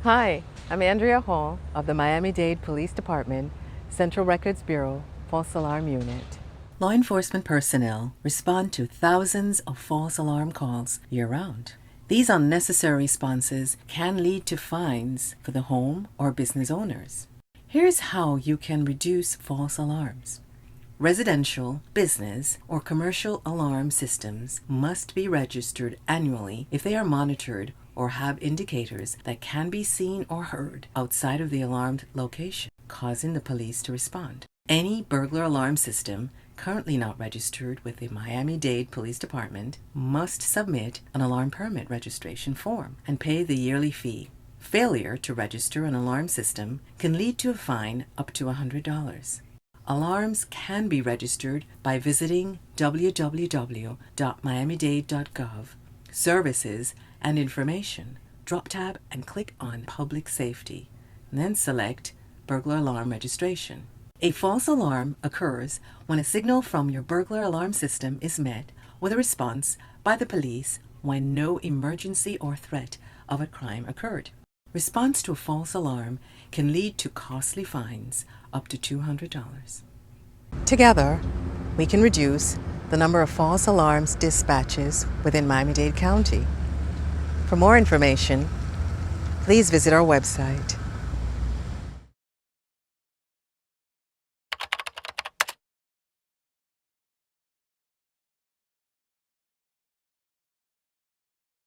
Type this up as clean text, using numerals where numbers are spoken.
Hi, I'm Andrea Hall of the Miami-Dade Police Department, Central Records Bureau, False Alarm Unit. Law enforcement personnel respond to thousands of false alarm calls year-round. These unnecessary responses can lead to fines for the home or business owners. Here's how you can reduce false alarms. Residential, business, or commercial alarm systems must be registered annually if they are monitored or have indicators that can be seen or heard outside of the alarmed location, causing the police to respond. Any burglar alarm system currently not registered with the Miami-Dade Police Department must submit an alarm permit registration form and pay the yearly fee. Failure to register an alarm system can lead to a fine up to $100. Alarms can be registered by visiting www.miamidade.gov, Services and Information, drop tab and click on Public Safety, and then select Burglar Alarm Registration. A false alarm occurs when a signal from your burglar alarm system is met with a response by the police when no emergency or threat of a crime occurred. Response to a false alarm can lead to costly fines up to $200. Together, we can reduce the number of false alarms dispatches within Miami-Dade County. For more information, please visit our website